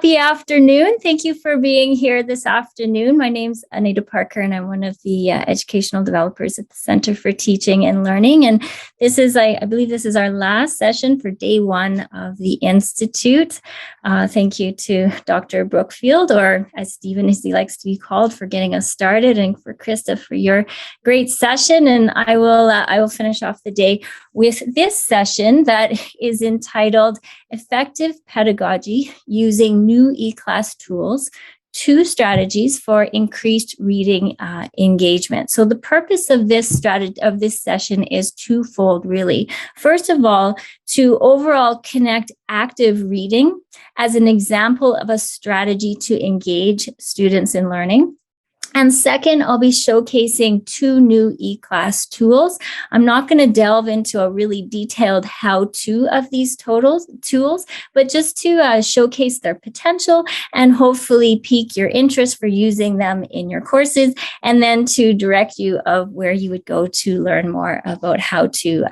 Happy afternoon. Thank you for being here this afternoon. My name's Anita Parker, and I'm one of the educational developers at the Center for Teaching and Learning. And this is, I believe this is our last session for day one of the Institute. Thank you to Dr. Brookfield, or as Stephen as he likes to be called, for getting us started, and for Krista for your great session. And I will finish off the day with this session that is entitled Effective Pedagogy Using New eClass Tools, 2 Strategies for Increased Reading Engagement. So the purpose of this session is twofold, really. First of all, to overall connect active reading as an example of a strategy to engage students in learning. And second, I'll be showcasing 2 new eClass tools. I'm not going to delve into a really detailed how-to of these tools, but just to showcase their potential and hopefully pique your interest for using them in your courses, and then to direct you of where you would go to learn more about how to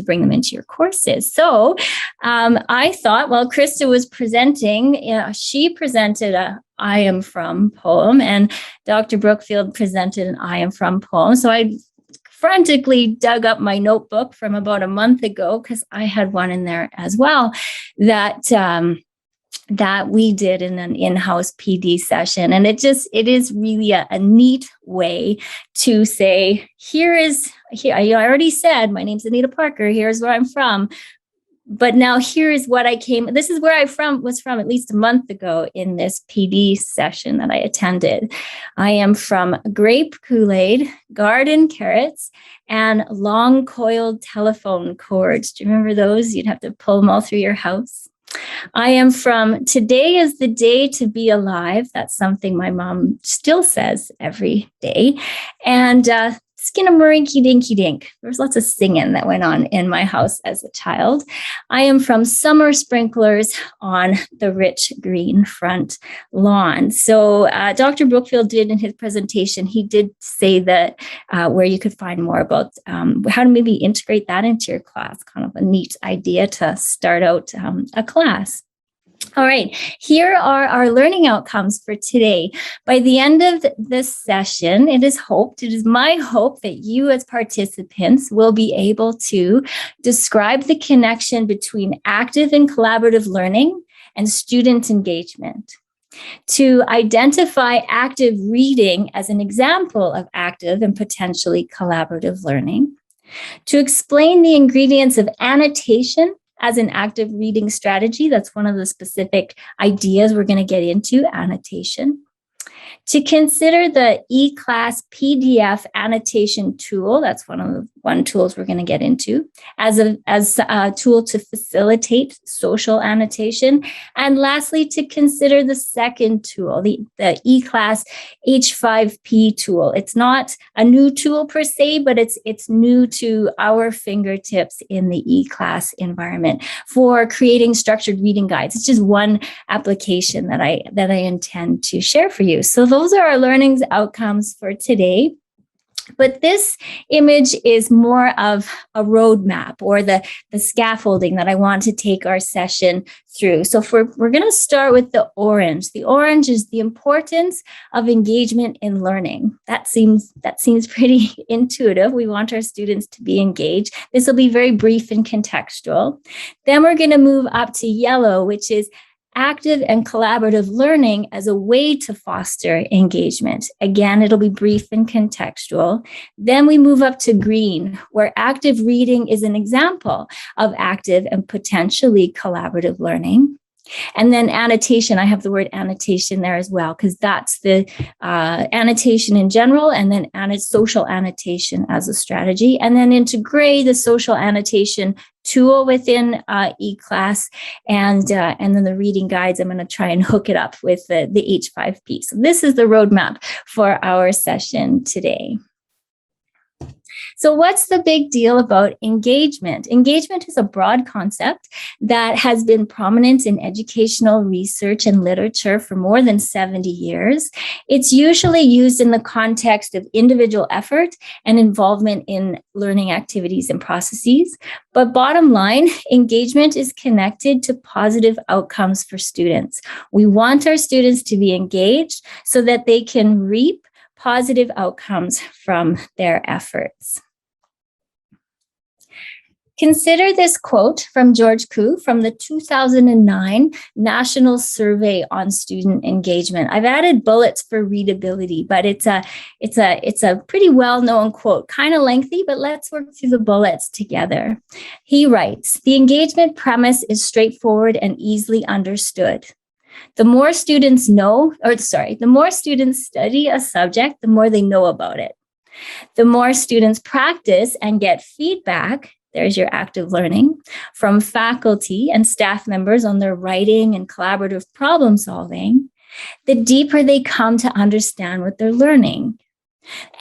bring them into your courses. So I thought, while Krista was presenting, she presented a I Am From poem, and Dr. Brookfield presented an I Am From poem. So I frantically dug up my notebook from about a month ago, because I had one in there as well, that we did in an in-house PD session. And it is really a neat way to say, here, I already said, my name's Anita Parker, here's where I'm from. But now here is what this is where I was from at least a month ago in this PD session that I attended. I am from grape Kool-Aid, garden carrots, and long coiled telephone cords. Do you remember those? You'd have to pull them all through your house. I am from today is the day to be alive. That's something my mom still says every day. And Skinnamarink Dinky Dink. There was lots of singing that went on in my house as a child. I am from summer sprinklers on the rich green front lawn. So Dr. Brookfield did in his presentation, he did say that where you could find more about how to maybe integrate that into your class, kind of a neat idea to start out a class. All right, here are our learning outcomes for today. By the end of this session, it is my hope that you as participants will be able to describe the connection between active and collaborative learning and student engagement, to identify active reading as an example of active and potentially collaborative learning, to explain the ingredients of annotation as an active reading strategy. That's one of the specific ideas we're going to get into, annotation. To consider the eClass PDF annotation tool, that's one of the tools we're going to get into, as a tool to facilitate social annotation. And lastly, to consider the second tool, the eClass H5P tool. It's not a new tool per se, but it's new to our fingertips in the eClass environment for creating structured reading guides. It's just one application that I intend to share for you. So those are our learning outcomes for today. But this image is more of a roadmap, or the scaffolding that I want to take our session through. So we're going to start with the orange. The orange is the importance of engagement in learning. That seems pretty intuitive. We want our students to be engaged. This will be very brief and contextual. Then we're going to move up to yellow, which is active and collaborative learning as a way to foster engagement. Again, it'll be brief and contextual. Then we move up to green, where active reading is an example of active and potentially collaborative learning. And then annotation, I have the word annotation there as well, because that's the annotation in general, and then social annotation as a strategy. And then into gray, the social annotation tool within eClass, and then the reading guides. I'm going to try and hook it up with the H5P. So this is the roadmap for our session today. So what's the big deal about engagement? Engagement is a broad concept that has been prominent in educational research and literature for more than 70 years. It's usually used in the context of individual effort and involvement in learning activities and processes. But bottom line, engagement is connected to positive outcomes for students. We want our students to be engaged so that they can reap positive outcomes from their efforts. Consider this quote from George Koo from the 2009 National Survey on Student Engagement. I've added bullets for readability, but it's a pretty well-known quote, kind of lengthy, but let's work through the bullets together. He writes, "The engagement premise is straightforward and easily understood. The more students study a subject, the more they know about it. The more students practice and get feedback, there's your active learning, from faculty and staff members on their writing and collaborative problem solving, the deeper they come to understand what they're learning.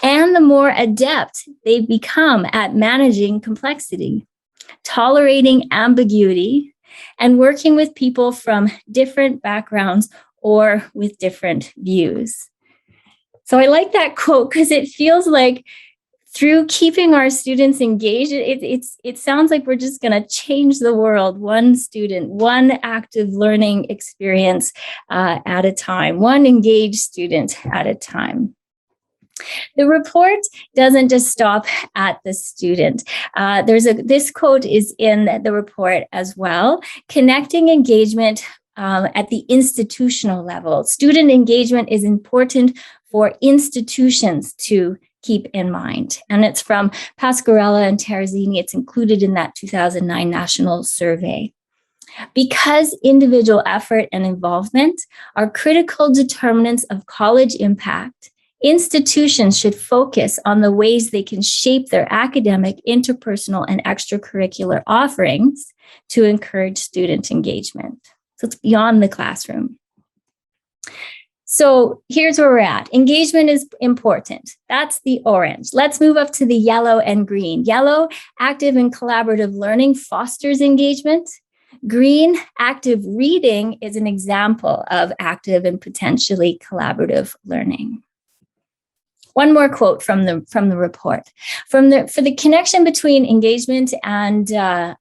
And the more adept they become at managing complexity, tolerating ambiguity, and working with people from different backgrounds or with different views." So I like that quote because it feels like through keeping our students engaged, it sounds like we're just going to change the world, one student, one active learning experience at a time, one engaged student at a time. The report doesn't just stop at the student. This quote is in the report as well. Connecting engagement at the institutional level. Student engagement is important for institutions to keep in mind. And it's from Pasquarella and Terrazzini. It's included in that 2009 national survey. Because individual effort and involvement are critical determinants of college impact, institutions should focus on the ways they can shape their academic, interpersonal, and extracurricular offerings to encourage student engagement. So it's beyond the classroom. So here's where we're at. Engagement is important. That's the orange. Let's move up to the yellow and green. Yellow, active and collaborative learning fosters engagement. Green, active reading is an example of active and potentially collaborative learning. One more quote from the report. For the connection between engagement and the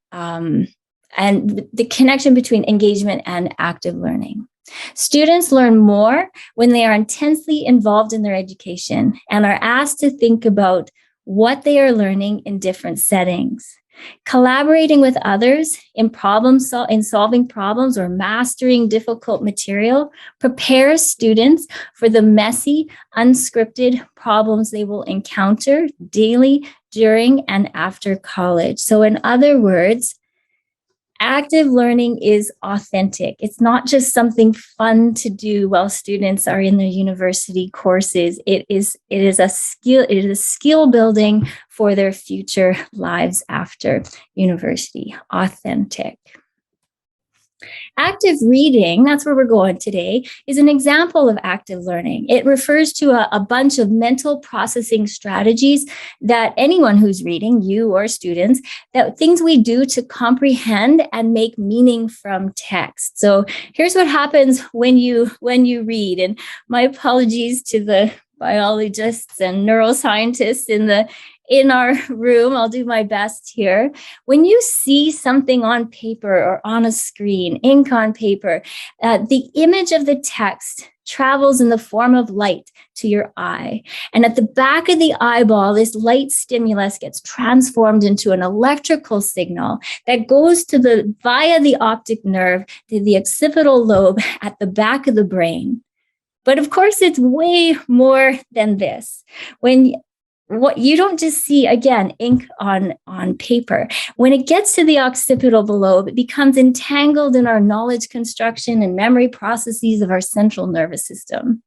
connection between engagement and active learning. Students learn more when they are intensely involved in their education and are asked to think about what they are learning in different settings. Collaborating with others in solving problems or mastering difficult material prepares students for the messy, unscripted problems they will encounter daily, during, and after college. So in other words, active learning is authentic. It's not just something fun to do while students are in their university courses. It is a skill building for their future lives after university. Authentic. Active reading, that's where we're going today, is an example of active learning. It refers to a bunch of mental processing strategies that anyone who's reading, you or students, that things we do to comprehend and make meaning from text. So here's what happens when you read. And my apologies to the biologists and neuroscientists in our room. I'll do my best here. When you see something on paper or on a screen, ink on paper, the image of the text travels in the form of light to your eye. And at the back of the eyeball, this light stimulus gets transformed into an electrical signal that goes via the optic nerve to the occipital lobe at the back of the brain. But of course, it's way more than this. What you don't just see, again, ink on paper. When it gets to the occipital lobe, it becomes entangled in our knowledge construction and memory processes of our central nervous system.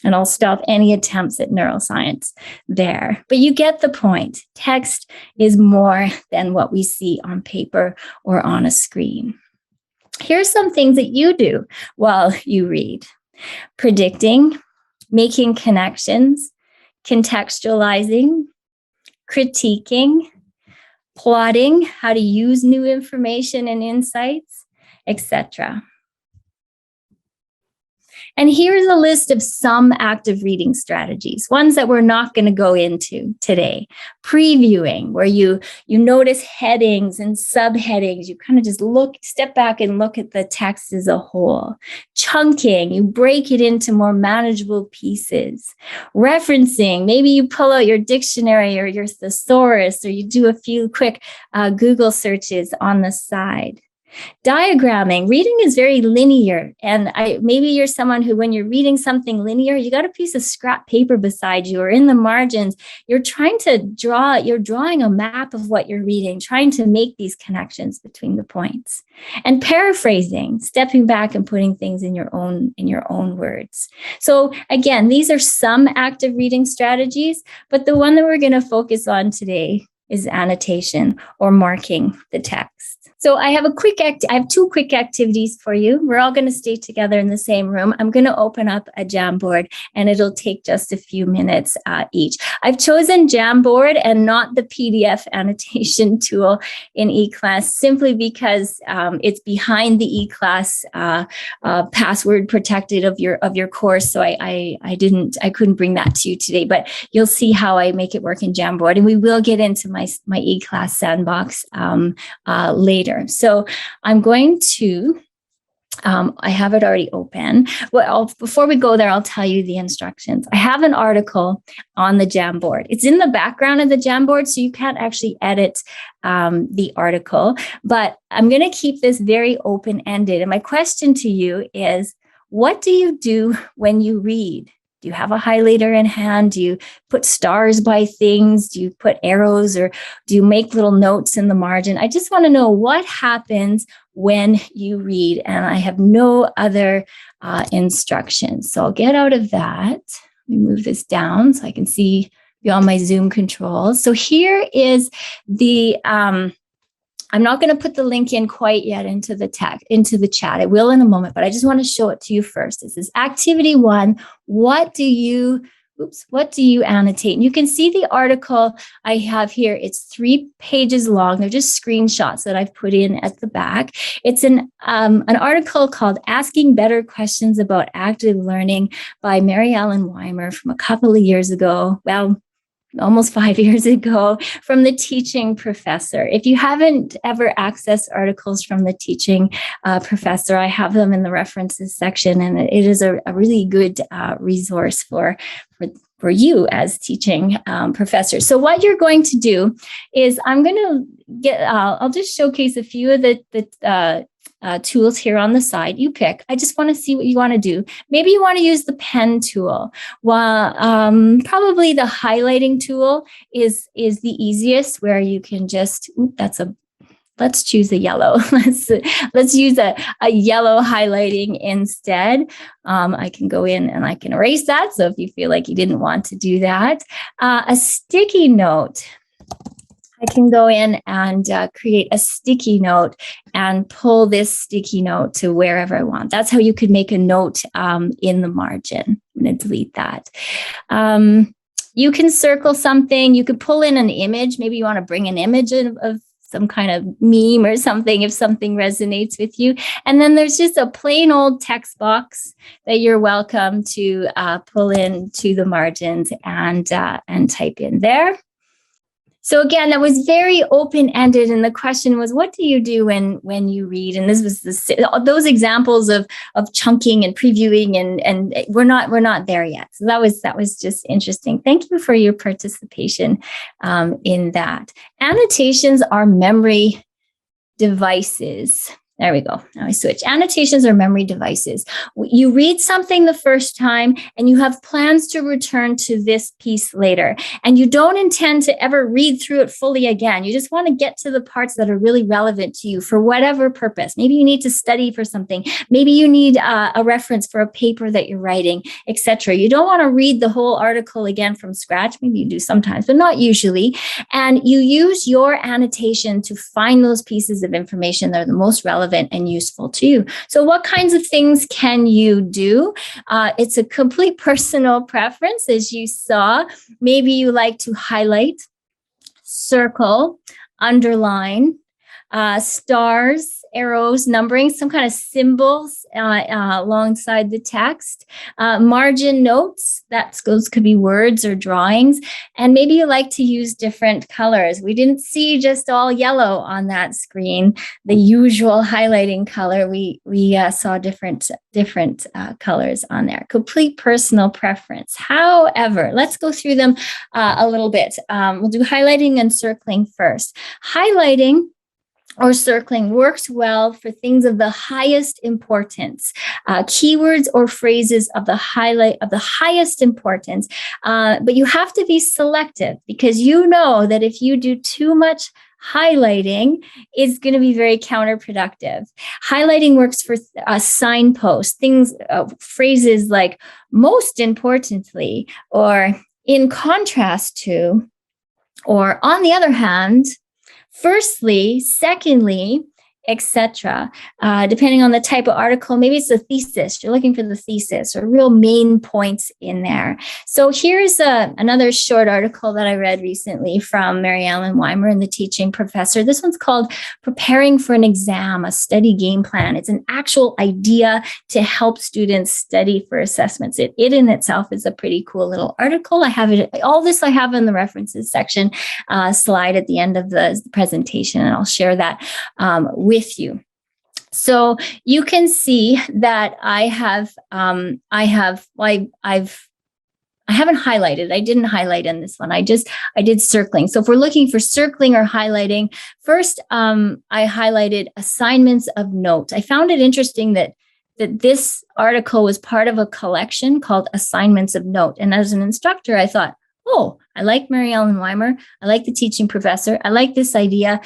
And I'll stop any attempts at neuroscience there. But you get the point. Text is more than what we see on paper or on a screen. Here's some things that you do while you read. Predicting, making connections, contextualizing, critiquing, plotting, how to use new information and insights, etc. And here's a list of some active reading strategies, ones that we're not going to go into today. Previewing, where you notice headings and subheadings. You kind of just step back and look at the text as a whole. Chunking, you break it into more manageable pieces. Referencing, maybe you pull out your dictionary or your thesaurus, or you do a few quick Google searches on the side. Diagramming, reading is very linear. And maybe you're someone who, when you're reading something linear, you got a piece of scrap paper beside you or in the margins, you're drawing a map of what you're reading, trying to make these connections between the points. And paraphrasing, stepping back and putting things in your own words. So again, these are some active reading strategies, but the one that we're going to focus on today is annotation, or marking the text. So I have two quick activities for you. We're all going to stay together in the same room. I'm going to open up a Jamboard, and it'll take just a few minutes each. I've chosen Jamboard and not the PDF annotation tool in eClass, simply because it's behind the eClass password protected of your course. So I couldn't bring that to you today, but you'll see how I make it work in Jamboard, and we will get into my eClass sandbox later. So I'm going to, I have it already open. Well, before we go there, I'll tell you the instructions. I have an article on the Jamboard. It's in the background of the Jamboard, so you can't actually edit the article, but I'm going to keep this very open-ended. And my question to you is, what do you do when you read? Do you have a highlighter in hand? Do you put stars by things? Do you put arrows, or do you make little notes in the margin? I just want to know what happens when you read, and I have no other instructions. So I'll get out of that. Let me move this down so I can see beyond my Zoom controls. So here is the I'm not going to put the link in quite yet into the chat. I will in a moment, but I just want to show it to you first. This is activity 1. What do you annotate? And you can see the article I have here. It's 3 pages long. They're just screenshots that I've put in at the back. It's an article called Asking Better Questions About Active Learning by Mary Ellen Weimer from a couple of years ago. Well, almost 5 years ago, from the Teaching Professor. If you haven't ever accessed articles from the Teaching Professor, I have them in the references section, and it is a really good resource for you as teaching professors. So what you're going to do is I'll just showcase a few of the tools here on the side. You pick. I just want to see what you want to do. Maybe you want to use the pen tool. Well, probably the highlighting tool is the easiest, where you can just, let's choose a yellow. Let's use a yellow highlighting instead. I can go in and I can erase that. So if you feel like you didn't want to do that, a sticky note. I can go in and create a sticky note and pull this sticky note to wherever I want. That's how you could make a note in the margin. I'm going to delete that. You can circle something. You could pull in an image. Maybe you want to bring an image of some kind of meme or something if something resonates with you. And then there's just a plain old text box that you're welcome to pull into the margins and type in there. So again, that was very open-ended, and the question was, what do you do when you read? And this was those examples of chunking and previewing, and we're not there yet. So that was just interesting. Thank you for your participation in that. Annotations are memory devices. There we go. Now I switch. Annotations are memory devices. You read something the first time and you have plans to return to this piece later. And you don't intend to ever read through it fully again. You just want to get to the parts that are really relevant to you for whatever purpose. Maybe you need to study for something. Maybe you need a reference for a paper that you're writing, etc. You don't want to read the whole article again from scratch. Maybe you do sometimes, but not usually. And you use your annotation to find those pieces of information that are the most relevant and useful to you. So what kinds of things can you do? It's a complete personal preference, as you saw. Maybe you like to highlight circle, underline, stars, arrows, numbering, some kind of symbols alongside the text, margin notes, those could be words or drawings, and maybe you like to use different colors. We didn't see just all yellow on that screen, the usual highlighting color. We saw different colors on there. Complete personal preference. However, let's go through them a little bit. We'll do highlighting and circling first. Highlighting or circling works well for things of the highest importance, keywords or phrases of the highest importance. But you have to be selective, because you know that if you do too much highlighting, it's going to be very counterproductive. Highlighting works for signposts, things, phrases like most importantly, or in contrast to, or on the other hand, firstly, secondly, etc. Depending on the type of article, maybe it's a thesis. You're looking for the thesis or real main points in there. So here's another short article that I read recently from Mary Ellen Weimer and the Teaching Professor. This one's called Preparing for an Exam, a Study Game Plan. It's an actual idea to help students study for assessments. It in itself is a pretty cool little article. I have it. All this I have in the references section slide at the end of the presentation, and I'll share that with you. So you can see that I haven't highlighted. I didn't highlight in this one. I did circling. So if we're looking for circling or highlighting, first, I highlighted assignments of note. I found it interesting that this article was part of a collection called Assignments of Note. And as an instructor, I thought, oh, I like Mary Ellen Weimer. I like the Teaching Professor. I like this idea.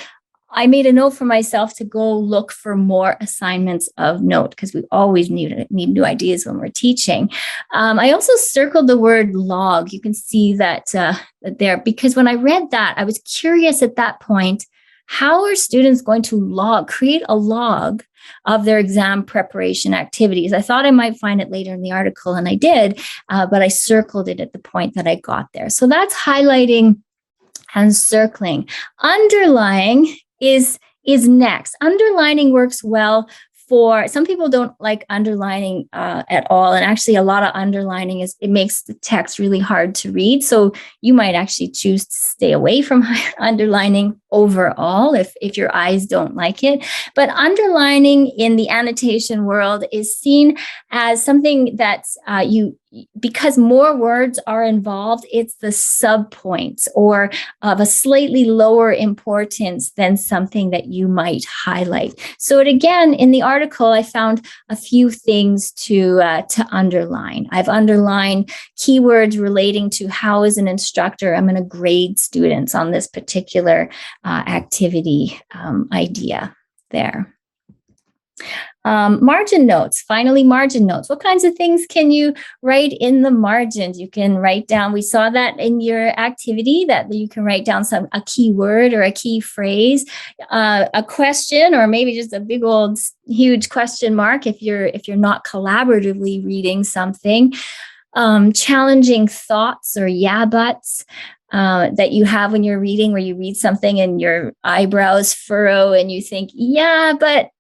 I made a note for myself to go look for more assignments of note, because we always need new ideas when we're teaching. I also circled the word log. You can see that there, because when I read that, I was curious at that point, how are students going to create a log of their exam preparation activities? I thought I might find it later in the article, and I did, but I circled it at the point that I got there. So that's highlighting and circling. Underlying is next. Underlining works well for some people. Don't like underlining at all, and actually a lot of underlining it makes the text really hard to read. So you might actually choose to stay away from underlining overall if your eyes don't like it. But underlining in the annotation world is seen as something that's because more words are involved, it's the subpoints or of a slightly lower importance than something that you might highlight. So again, in the article, I found a few things to underline. I've underlined keywords relating to how, as an instructor, I'm going to grade students on this particular activity idea there. Margin notes. Finally, margin notes. What kinds of things can you write in the margins? You can write down, we saw that in your activity, that you can write down a key word or a key phrase, a question, or maybe just a big old huge question mark if you're not collaboratively reading something. Challenging thoughts or yeah buts that you have when you're reading, where you read something and your eyebrows furrow and you think, yeah, but,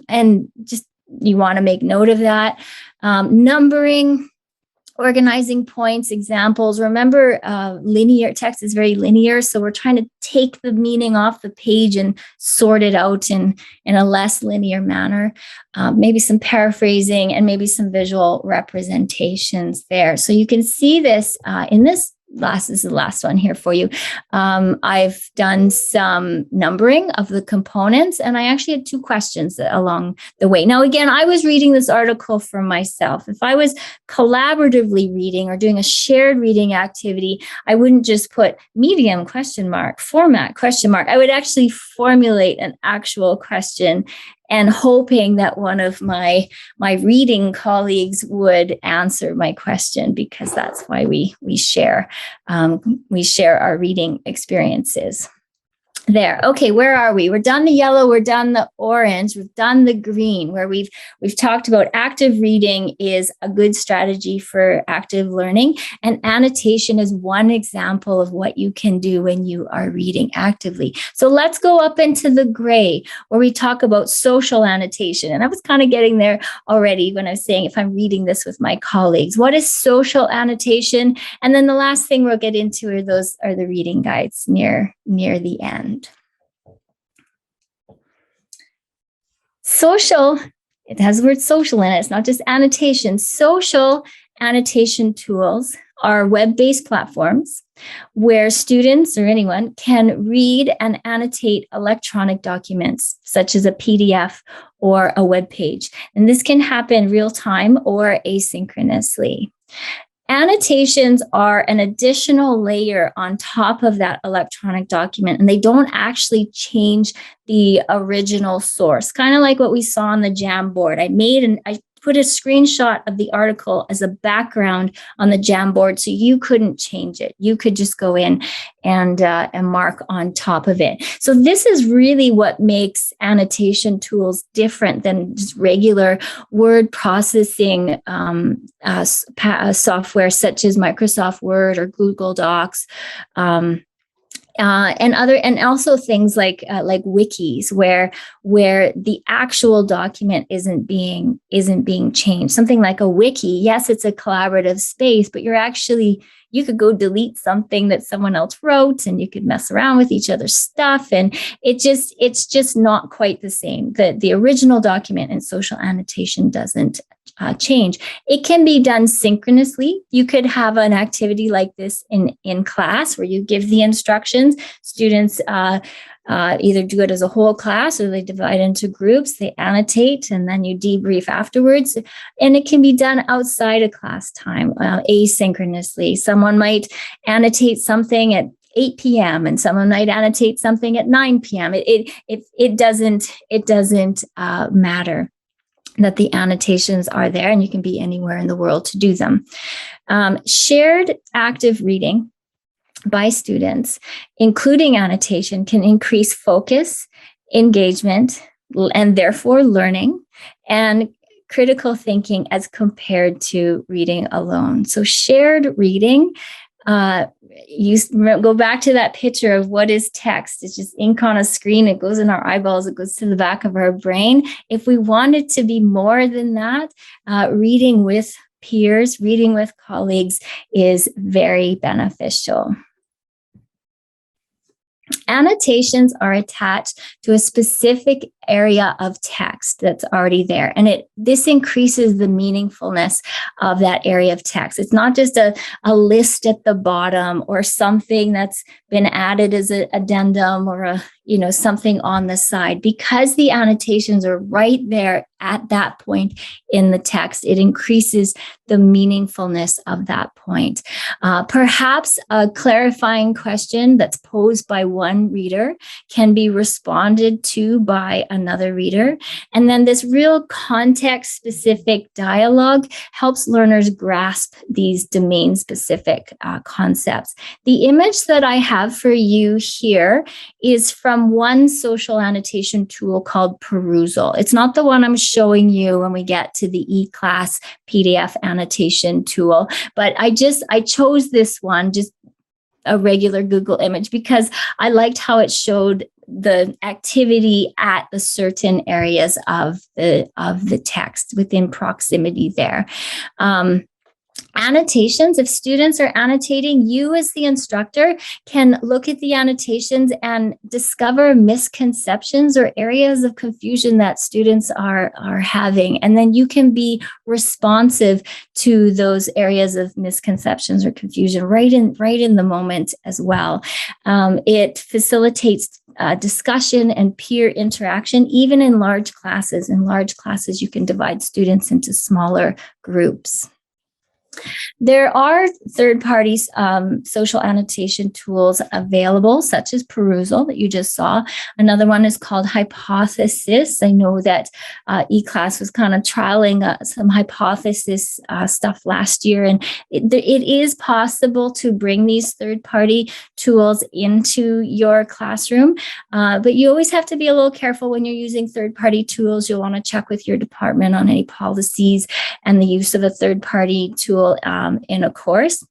and just you want to make note of that. Numbering, organizing points, examples. Remember, linear text is very linear. So we're trying to take the meaning off the page and sort it out in a less linear manner. Maybe some paraphrasing and maybe some visual representations there. So you can see this in this this is the last one here for you. I've done some numbering of the components, and I actually had 2 questions along the way. Now, again, I was reading this article for myself. If I was collaboratively reading or doing a shared reading activity, I wouldn't just put medium ? Format ? I would actually formulate an actual question, and hoping that one of my reading colleagues would answer my question, because that's why we share our reading experiences. There. Okay, where are we? We're done the yellow, we're done the orange, we've done the green, where we've talked about active reading is a good strategy for active learning, and annotation is one example of what you can do when you are reading actively. So let's go up into the gray, where we talk about social annotation. And I was kind of getting there already when I was saying if I'm reading this with my colleagues. What is social annotation? And then the last thing we'll get into are the reading guides near the end. Social, it has the word social in it. It's not just annotation. Social annotation tools are web-based platforms where students or anyone can read and annotate electronic documents, such as a PDF or a web page. And this can happen real time or asynchronously. Annotations are an additional layer on top of that electronic document, and they don't actually change the original source. Kind of like what we saw on the Jamboard. I put a screenshot of the article as a background on the Jamboard, so you couldn't change it. You could just go in and mark on top of it. So this is really what makes annotation tools different than just regular word processing software such as Microsoft Word or Google Docs. And also things like wikis where the actual document isn't being changed. Something like a wiki, yes, it's a collaborative space, but you could go delete something that someone else wrote, and you could mess around with each other's stuff, and it's just not quite the same. The original document in social annotation doesn't change. It can be done synchronously. You could have an activity like this in class where you give the instructions. Students either do it as a whole class or they divide into groups, they annotate, and then you debrief afterwards. And it can be done outside of class time, asynchronously. Someone might annotate something at 8 p.m. and someone might annotate something at 9 p.m. It doesn't matter that the annotations are there, and you can be anywhere in the world to do them. Shared active reading by students, including annotation, can increase focus, engagement, and therefore learning and critical thinking as compared to reading alone. So shared reading, you go back to that picture of what is text. It's just ink on a screen. It goes in our eyeballs. It goes to the back of our brain. If we want it to be more than that, reading with peers, reading with colleagues is very beneficial. Annotations are attached to a specific area of text that's already there. And this increases the meaningfulness of that area of text. It's not just a list at the bottom or something that's been added as an addendum or something on the side. Because the annotations are right there at that point in the text, it increases the meaningfulness of that point. Perhaps a clarifying question that's posed by one reader can be responded to by another reader. And then this real context-specific dialogue helps learners grasp these domain-specific concepts. The image that I have for you here is from one social annotation tool called Perusall. It's not the one I'm showing you when we get to the eClass PDF annotation tool, but I chose this one, just a regular Google image, because I liked how it showed the activity at the certain areas of the text within proximity there. Annotations, if students are annotating, you as the instructor can look at the annotations and discover misconceptions or areas of confusion that students are having. And then you can be responsive to those areas of misconceptions or confusion right in the moment as well. It facilitates discussion and peer interaction, even in large classes. In large classes, you can divide students into smaller groups. There are third-party social annotation tools available, such as Perusall that you just saw. Another one is called Hypothesis. I know that eClass was kind of trialing some Hypothesis stuff last year, and it is possible to bring these third-party tools into your classroom, but you always have to be a little careful when you're using third-party tools. You'll want to check with your department on any policies and the use of a third-party tool in a course.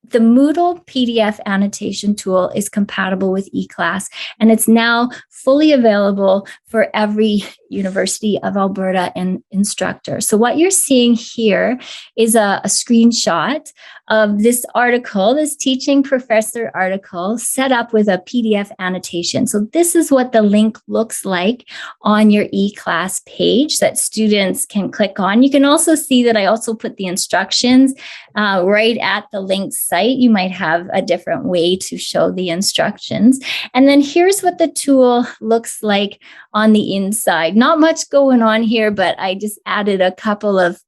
The Moodle PDF annotation tool is compatible with eClass, and it's now fully available for every University of Alberta and instructor. So what you're seeing here is a screenshot of this article, this teaching professor article set up with a PDF annotation. So this is what the link looks like on your eClass page that students can click on. You can also see that I also put the instructions right at the link site. You might have a different way to show the instructions. And then here's what the tool looks like on the inside. Not much going on here, but I just added a couple of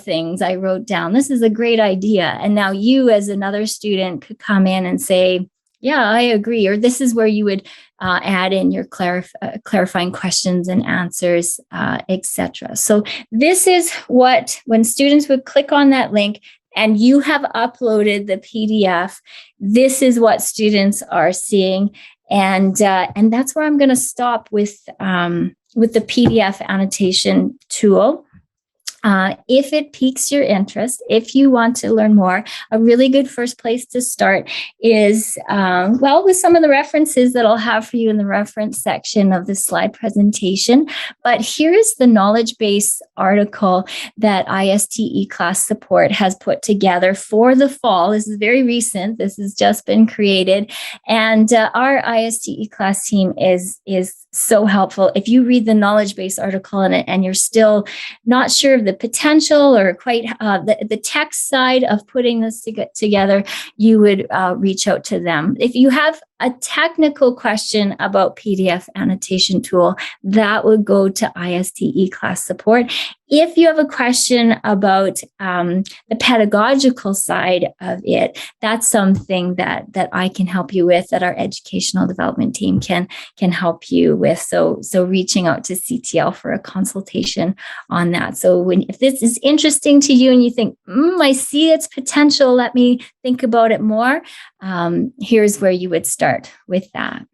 things I wrote down. This is a great idea. And now you as another student could come in and say, yeah, I agree. Or this is where you would add in your clarifying questions and answers, etc. So this is what, when students would click on that link and you have uploaded the PDF, this is what students are seeing. And that's where I'm going to stop with the PDF annotation tool. If it piques your interest, if you want to learn more, a really good first place to start is, with some of the references that I'll have for you in the reference section of the slide presentation. But here's the knowledge base article that IST eClass Support has put together for the fall. This is very recent. This has just been created. And our IST eClass team is so helpful. If you read the knowledge base article and you're still not sure of the potential or quite the text side of putting this together, you would reach out to them. If you have a technical question about PDF annotation tool, that would go to IST eClass Support. If you have a question about the pedagogical side of it, that's something that I can help you with, that our educational development team can help you with. So reaching out to CTL for a consultation on that. So if this is interesting to you and you think, I see its potential, let me think about it more, here's where you would start with that.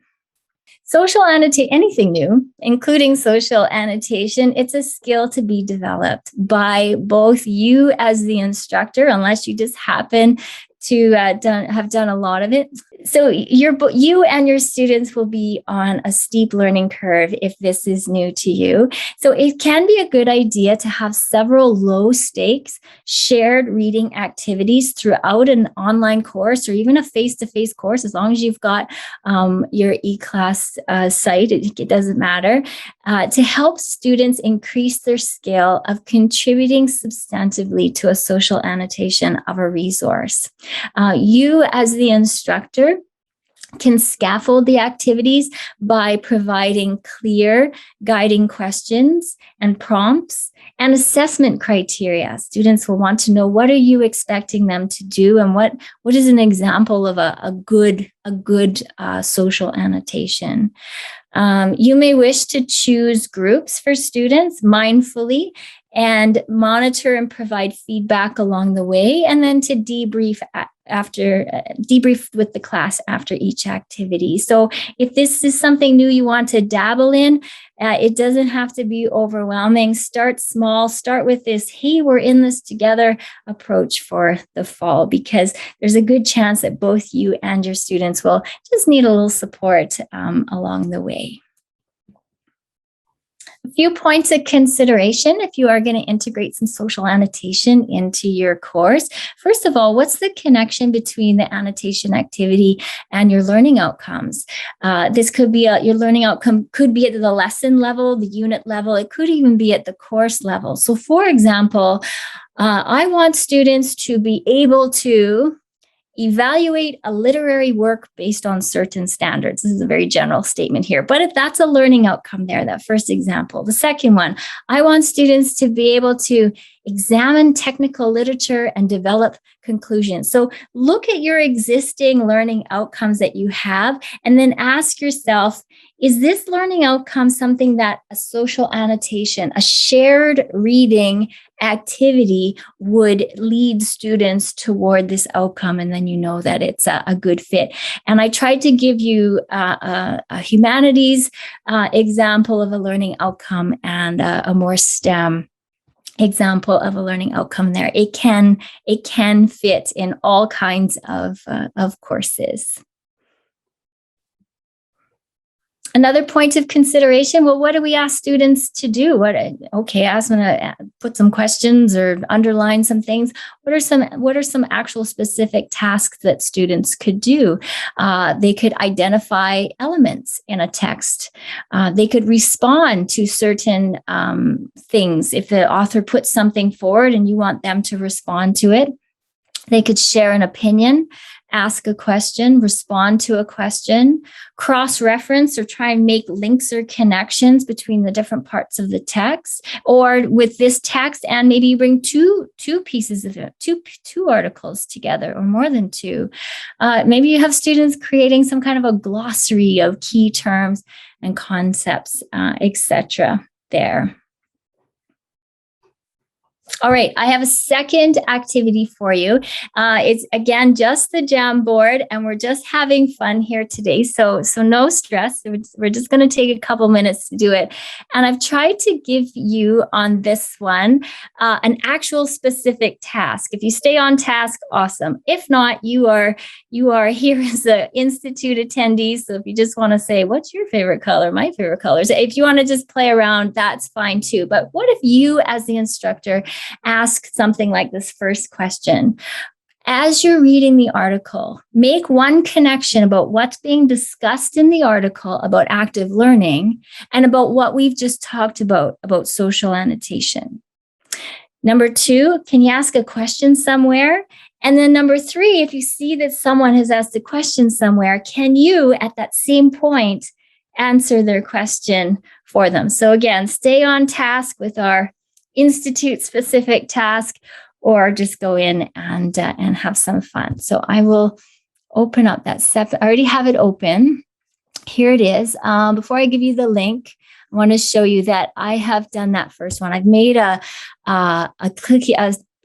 Social annotation, anything new, including social annotation, it's a skill to be developed by both you as the instructor, unless you just happen to have done a lot of it. So you and your students will be on a steep learning curve if this is new to you. So it can be a good idea to have several low stakes shared reading activities throughout an online course or even a face-to-face course, as long as you've got your eClass site, it doesn't matter, to help students increase their skill of contributing substantively to a social annotation of a resource. You as the instructor can scaffold the activities by providing clear guiding questions and prompts and assessment criteria. Students will want to know, what are you expecting them to do, and what is an example of a good social annotation. You may wish to choose groups for students mindfully and monitor and provide feedback along the way, and then to debrief with the class after each activity. So if this is something new you want to dabble in, it doesn't have to be overwhelming. Start small, start with this, hey, we're in this together approach for the fall, because there's a good chance that both you and your students will just need a little support along the way. A few points of consideration if you are going to integrate some social annotation into your course. First of all, what's the connection between the annotation activity and your learning outcomes? This could be your learning outcome could be at the lesson level, the unit level. It could even be at the course level. So for example, I want students to be able to evaluate a literary work based on certain standards. This is a very general statement here, but if that's a learning outcome there, that first example. The second one, I want students to be able to examine technical literature and develop conclusions. So look at your existing learning outcomes that you have, and then ask yourself, is this learning outcome something that a social annotation, a shared reading activity would lead students toward this outcome? And then you know that it's a good fit. And I tried to give you a humanities example of a learning outcome and a more STEM example of a learning outcome there. It can fit in all kinds of courses. Another point of consideration, well, what do we ask students to do? Okay, ask them to put some questions or underline some things. What are some actual specific tasks that students could do? They could identify elements in a text. They could respond to certain things. If the author puts something forward and you want them to respond to it, they could share an opinion, ask a question, respond to a question, cross-reference or try and make links or connections between the different parts of the text, or with this text, and maybe you bring two pieces of it, two articles together, or more than two. Maybe you have students creating some kind of a glossary of key terms and concepts, etc. there. All right, I have a second activity for you. It's again just the Jamboard, and we're just having fun here today. So no stress. We're just going to take a couple minutes to do it. And I've tried to give you on this one an actual specific task. If you stay on task, awesome. If not, you are here as an institute attendee. So if you just want to say, "What's your favorite color?" My favorite colors. If you want to just play around, that's fine too. But what if you, as the instructor, ask something like this first question? As you're reading the article, make one connection about what's being discussed in the article about active learning and about what we've just talked about social annotation. Number two, can you ask a question somewhere? And then number three, if you see that someone has asked a question somewhere, can you, at that same point, answer their question for them? So again, stay on task with our institute-specific task, or just go in and have some fun. So I will open up that I already have it open. Here it is. Before I give you the link, I want to show you that I have done that first one. I've made a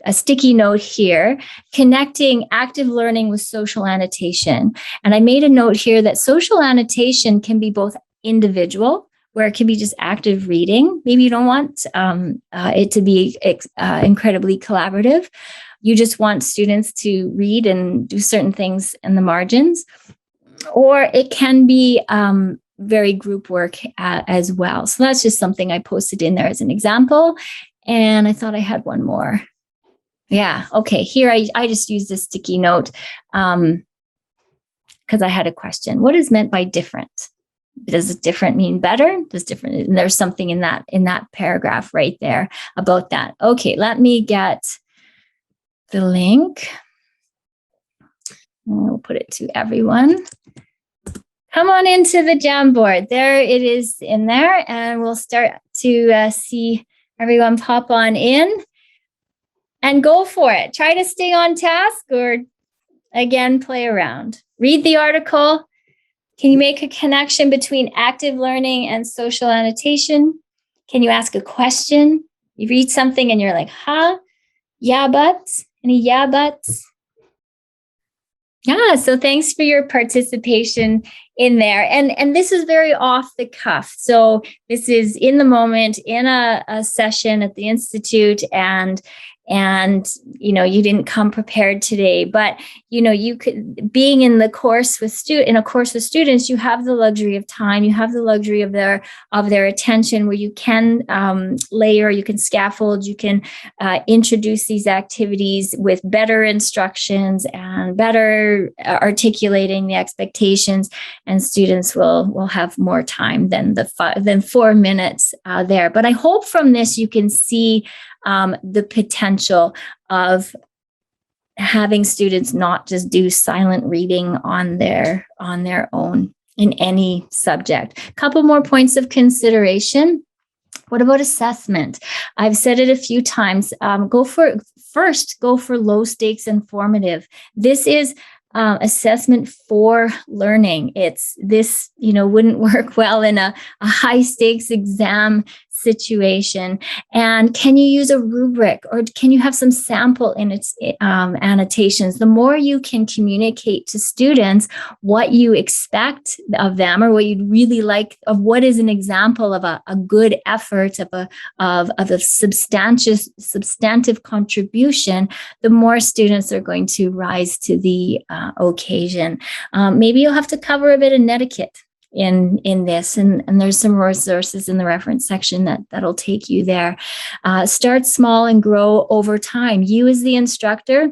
sticky note here, connecting active learning with social annotation. And I made a note here that social annotation can be both individual, where it can be just active reading. Maybe you don't want it to be incredibly collaborative. You just want students to read and do certain things in the margins. Or it can be very group work as well. So that's just something I posted in there as an example. And I thought I had one more. Yeah, okay, here I just used a sticky note because I had a question. What is meant by different? Does different mean better? Does different? And there's something in that paragraph right there about that. Okay, let me get the link. We'll put it to everyone. Come on into the Jamboard. There it is in there, and we'll start to see everyone pop on in and go for it. Try to stay on task, or again, play around. Read the article. Can you make a connection between active learning and social annotation? Can you ask a question? You read something and you're like, huh? Yeah, but? Any yeah, buts? Yeah, so thanks for your participation in there. And this is very off the cuff. So this is in the moment, in a session at the Institute, and you didn't come prepared today, but you could, being in the course with a course with students, you have the luxury of time, you have the luxury of their attention, where you can layer, you can scaffold, you can introduce these activities with better instructions and better articulating the expectations, and students will have more time than 4 minutes there. But I hope from this you can see the potential of having students not just do silent reading on their own in any subject. A couple more points of consideration. What about assessment? I've said it a few times. Go for low stakes and formative. This is assessment for learning. This wouldn't work well in a high stakes exam situation. And can you use a rubric, or can you have some sample in its annotations? The more you can communicate to students what you expect of them, or what you'd really like, of what is an example of a good effort, of a substantive contribution, the more students are going to rise to the occasion. Maybe you'll have to cover a bit of netiquette in this, and there's some resources in the reference section that'll take you there. Start small and grow over time. You as the instructor,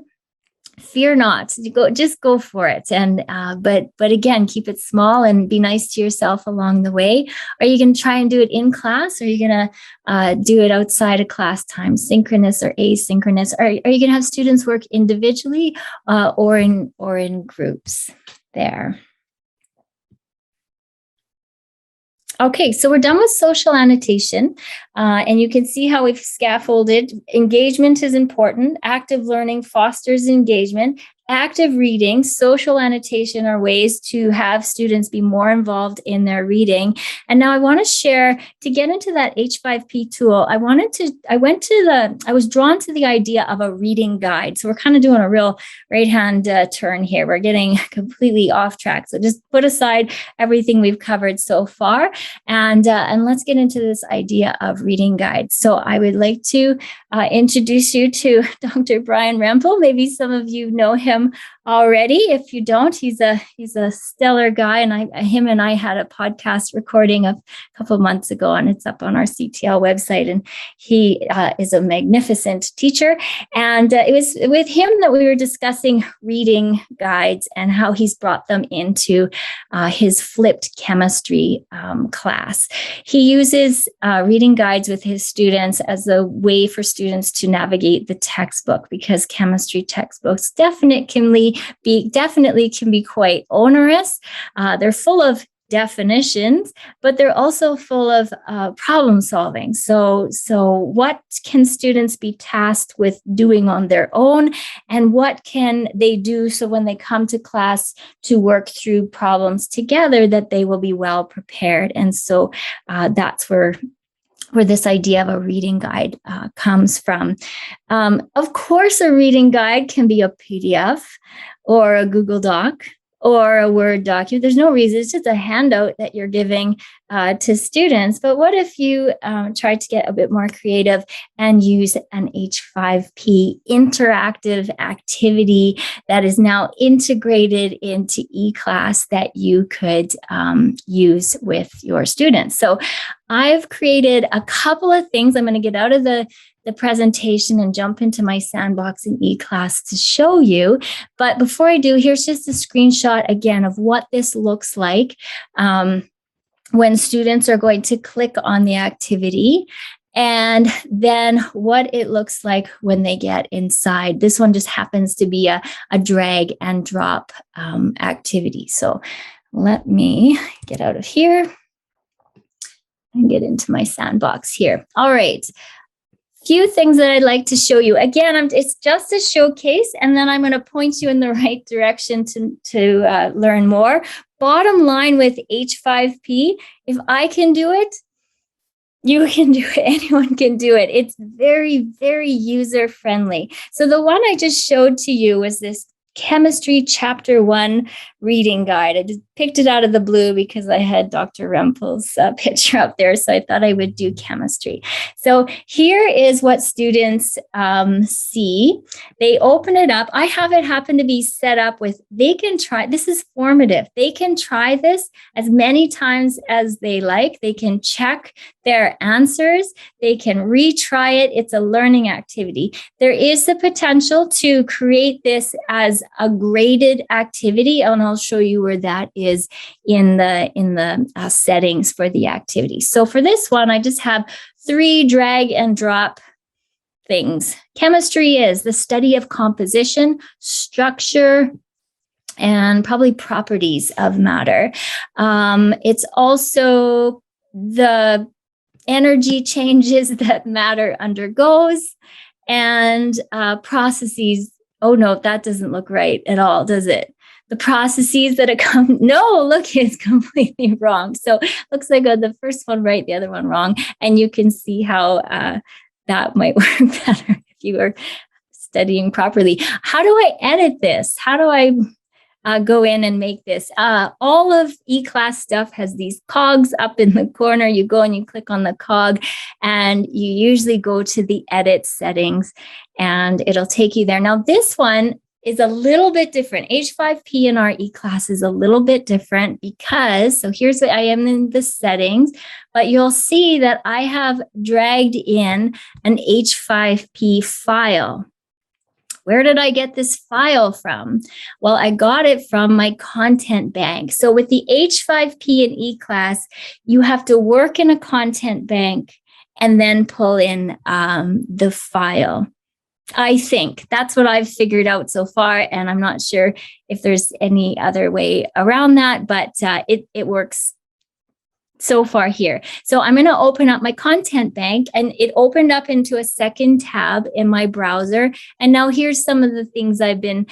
fear not, just go for it. And but again, keep it small and be nice to yourself along the way. Are you going to try and do it in class, or are you going to do it outside of class time, synchronous or asynchronous? Are you going to have students work individually or in groups there? Okay, so we're done with social annotation, and you can see how we've scaffolded. Engagement is important. Active learning fosters engagement. Active reading, social annotation are ways to have students be more involved in their reading. And now I want to share, to get into that H5P tool, I was drawn to the idea of a reading guide. So we're kind of doing a real right-hand turn here. We're getting completely off track. So just put aside everything we've covered so far, and let's get into this idea of reading guides. So I would like to introduce you to Dr. Brian Rempel. Maybe some of you know him already. If you don't, he's a stellar guy, and him and I had a podcast recording a couple of months ago, and it's up on our CTL website. And he is a magnificent teacher, and it was with him that we were discussing reading guides and how he's brought them into his flipped chemistry class. He uses reading guides with his students as a way for students to navigate the textbook, because chemistry textbooks definitely can be quite onerous. They're full of definitions, but they're also full of problem solving. So what can students be tasked with doing on their own, and what can they do so when they come to class to work through problems together, that they will be well prepared? And so that's where this idea of a reading guide comes from. Of course, a reading guide can be a PDF or a Google Doc or a Word document. There's no reason. It's just a handout that you're giving to students. But what if you try to get a bit more creative and use an H5P interactive activity that is now integrated into eClass that you could use with your students? So I've created a couple of things. I'm going to get out of the presentation and jump into my sandbox in eClass to show you. But before I do, here's just a screenshot again of what this looks like when students are going to click on the activity, and then what it looks like when they get inside. This one just happens to be a drag and drop activity. So let me get out of here and get into my sandbox here. All right. Few things that I'd like to show you. Again, it's just a showcase, and then I'm going to point you in the right direction to learn more. Bottom line with H5P, if I can do it, you can do it. Anyone can do it. It's very, very user friendly. So the one I just showed to you was this Chemistry Chapter 1 reading guide. I just picked it out of the blue because I had Dr. Rempel's picture up there, so I thought I would do chemistry. So here is what students see. They open it up. I have it happen to be set up with, they can try, this is formative. They can try this as many times as they like. They can check their answers. They can retry it. It's a learning activity. There is the potential to create this as a graded activity, and I'll show you where that is in the settings for the activity. So for this one, I just have 3 drag and drop things. Chemistry is the study of composition, structure, and probably properties of matter. It's also the energy changes that matter undergoes, and processes. Oh no, that doesn't look right at all, does it? The processes that no, look, it's completely wrong. So looks like the first one right, the other one wrong. And you can see how that might work better if you were studying properly. How do I edit this? How do I go in and make this? All of eClass stuff has these cogs up in the corner. You go and you click on the cog, and you usually go to the edit settings, and it'll take you there. Now, this one is a little bit different. H5P in our eClass is a little bit different because, so here's what I am in the settings, but you'll see that I have dragged in an H5P file. Where did I get this file from? Well, I got it from my content bank. So with the H5P in eClass, you have to work in a content bank and then pull in the file. I think that's what I've figured out so far, and I'm not sure if there's any other way around that, but it works so far here. So I'm going to open up my content bank, and it opened up into a second tab in my browser. And now here's some of the things I've been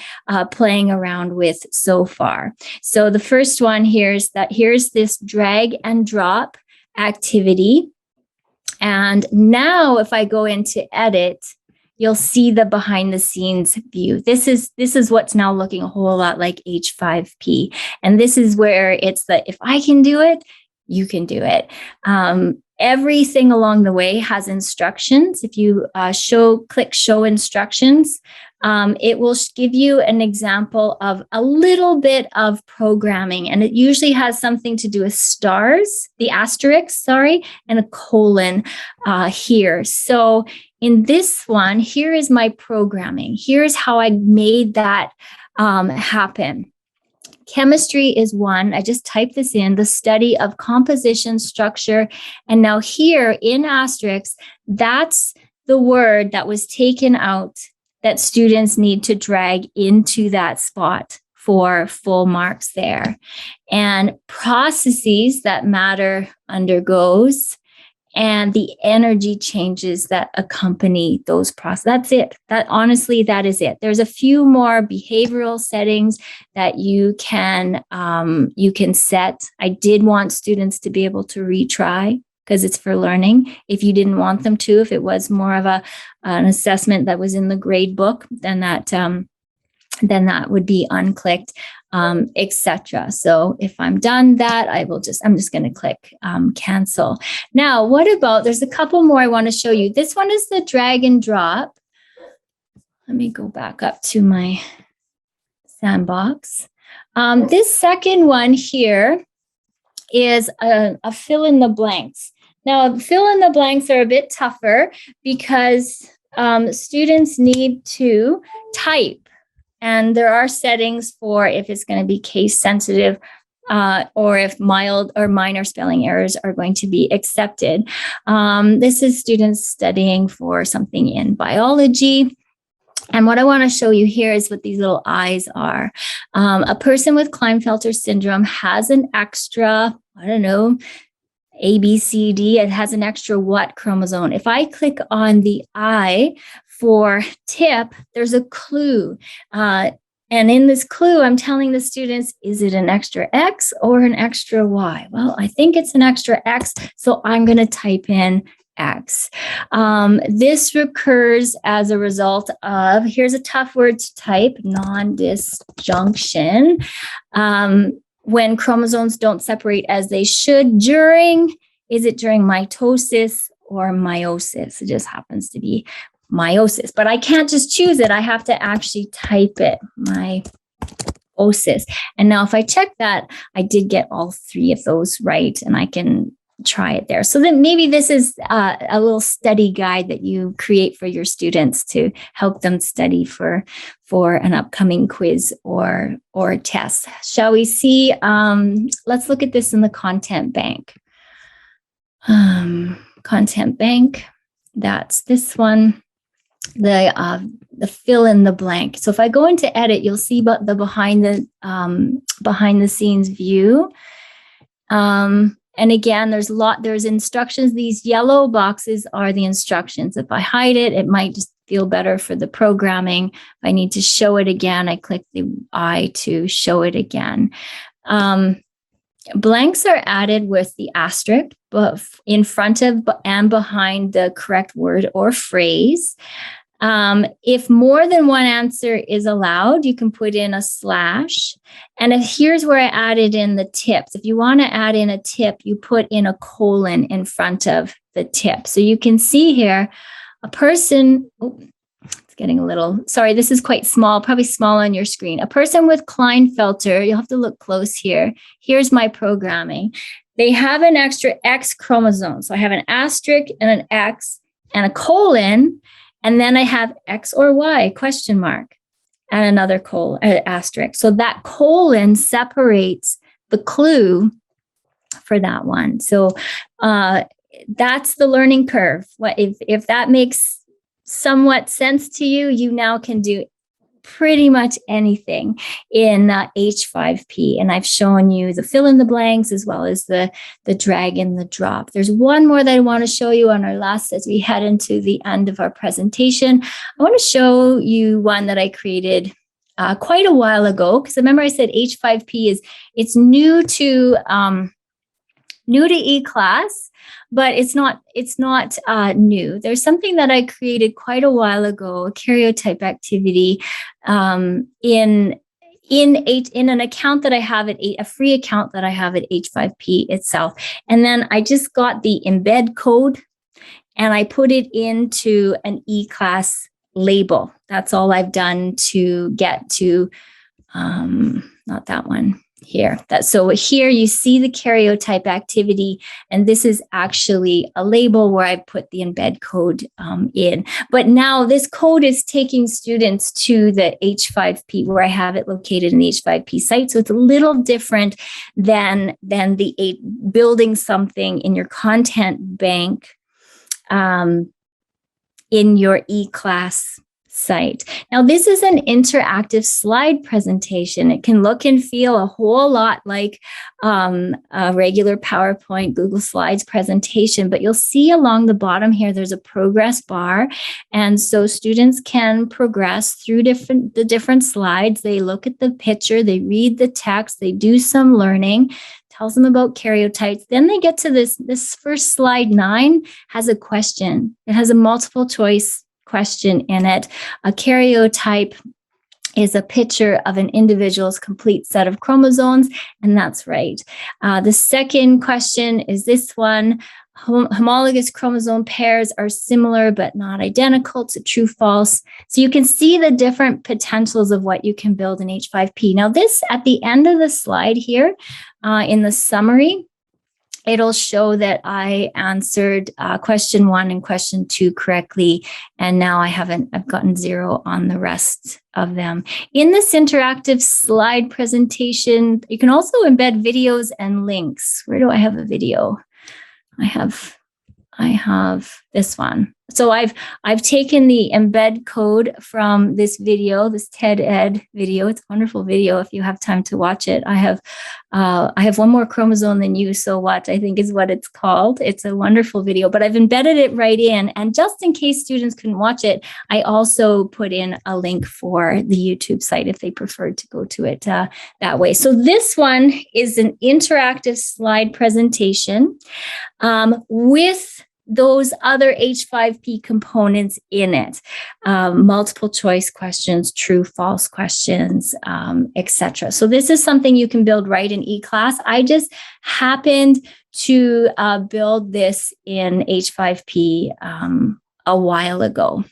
playing around with so far. So the first one here is that here's this drag and drop activity. And now if I go into edit, you'll see the behind the scenes view. This is what's now looking a whole lot like H5P. And this is where it's the, if I can do it, you can do it. Everything along the way has instructions. If you click show instructions, it will give you an example of a little bit of programming. And it usually has something to do with stars, the asterisk, and a colon here. So in this one, here is my programming. Here's how I made that happen. Chemistry is one. I just typed this in, the study of composition, structure. And now here in asterisk, that's the word that was taken out that students need to drag into that spot for full marks there. And processes that matter undergoes, and the energy changes that accompany those processes. That's it. That is it. There's a few more behavioral settings that you can set. I did want students to be able to retry because it's for learning. If you didn't want them to, if it was more of an assessment that was in the grade book, then that would be unclicked, etc. So if I'm done that, I'm just going to click cancel. Now, what about, there's a couple more I want to show you. This one is the drag and drop. Let me go back up to my sandbox. This second one here is a fill in the blanks. Now, fill in the blanks are a bit tougher because students need to type. And there are settings for if it's going to be case sensitive or if mild or minor spelling errors are going to be accepted. This is students studying for something in biology. And what I want to show you here is what these little eyes are. A person with Klinefelter syndrome has an extra, A, B, C, D. It has an extra what chromosome? If I click on the I for tip, there's a clue. And in this clue, I'm telling the students, is it an extra X or an extra Y? Well, I think it's an extra X, so I'm going to type in X. This recurs as a result of, here's a tough word to type, non-disjunction. When chromosomes don't separate as they should is it during mitosis or meiosis? It just happens to be meiosis, but I can't just choose it. I have to actually type it, meiosis. And now if I check that, I did get all three of those right, and I can try it there. So then maybe this is a little study guide that you create for your students to help them study for an upcoming quiz or test. Shall we see? Let's look at this in the content bank. Content bank, that's this one. the fill in the blank. So if I go into edit, you'll see the behind the scenes view. And again, there's instructions. These yellow boxes are the instructions. If I hide it, it might just feel better for the programming. If I need to show it again, I click the I to show it again. Blanks are added with the asterisk, but in front of and behind the correct word or phrase. If more than one answer is allowed, you can put in a slash. And here's where I added in the tips. If you want to add in a tip, you put in a colon in front of the tip. So you can see here a person, it's getting a little, sorry, this is quite small, probably small on your screen. A person with Klinefelter, you'll have to look close here. Here's my programming. They have an extra X chromosome. So I have an asterisk and an X and a colon. And then I have X or Y question mark and another asterisk. So that colon separates the clue for that one. So that's the learning curve. If that makes somewhat sense to you, you now can do pretty much anything in H5P. And I've shown you the fill in the blanks as well as the drag and the drop. There's one more that I want to show you on our last as we head into the end of our presentation. I want to show you one that I created quite a while ago, because remember I said H5P it's new to eClass, but it's not new. There's something that I created quite a while ago, a karyotype activity in an account that I have at a free account that I have at H5P itself. And then I just got the embed code and I put it into an eClass label. That's all I've done to get to, not that one. Here. So here you see the karyotype activity, and this is actually a label where I put the embed code in. But now this code is taking students to the H5P where I have it located in the H5P site. So it's a little different than the building something in your content bank in your eClass site. Now, this is an interactive slide presentation. It can look and feel a whole lot like a regular PowerPoint, Google Slides presentation, but you'll see along the bottom here, there's a progress bar. And so students can progress through the different slides. They look at the picture, they read the text, they do some learning, tells them about karyotypes. Then they get to this first slide 9 has a question. It has a multiple choice question in it. A karyotype is a picture of an individual's complete set of chromosomes, and that's right. The second question is this one. Homologous chromosome pairs are similar but not identical to true false. So you can see the different potentials of what you can build in H5P. Now this, at the end of the slide here, in the summary, it'll show that I answered question 1 and question 2 correctly. And now I've gotten 0 on the rest of them. In this interactive slide presentation, you can also embed videos and links. Where do I have a video? I have this one. So I've taken the embed code from this video, this TED Ed video. It's a wonderful video if you have time to watch it. I have one more chromosome than you, so what, I think is what it's called. It's a wonderful video, but I've embedded it right in. And just in case students couldn't watch it, I also put in a link for the YouTube site if they preferred to go to it that way. So this one is an interactive slide presentation with those other H5P components in it, multiple choice questions, true, false questions, etc. So this is something you can build right in eClass. I just happened to build this in H5P a while ago.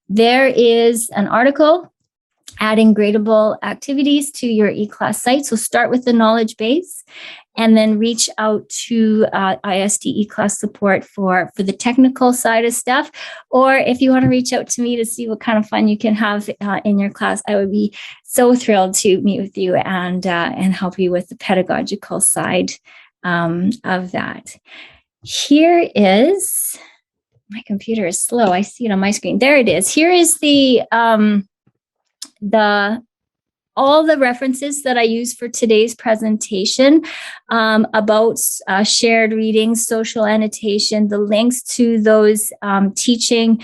There is an article adding gradable activities to your eClass site. So start with the knowledge base and then reach out to ISD eClass support for the technical side of stuff. Or if you want to reach out to me to see what kind of fun you can have in your class, I would be so thrilled to meet with you and help you with the pedagogical side of that. Here is my computer is slow. I see it on my screen. There it is. Here is all the references that I use for today's presentation about shared reading, social annotation, the links to those teaching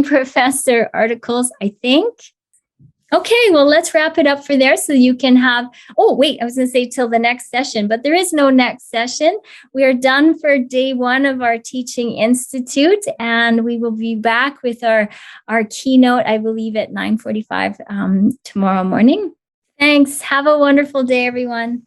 professor articles, I think. Okay, well, let's wrap it up for there so you can have, oh, wait, I was going to say till the next session, but there is no next session. We are done for day one of our Teaching Institute, and we will be back with our keynote, I believe, at 9:45 tomorrow morning. Thanks. Have a wonderful day, everyone.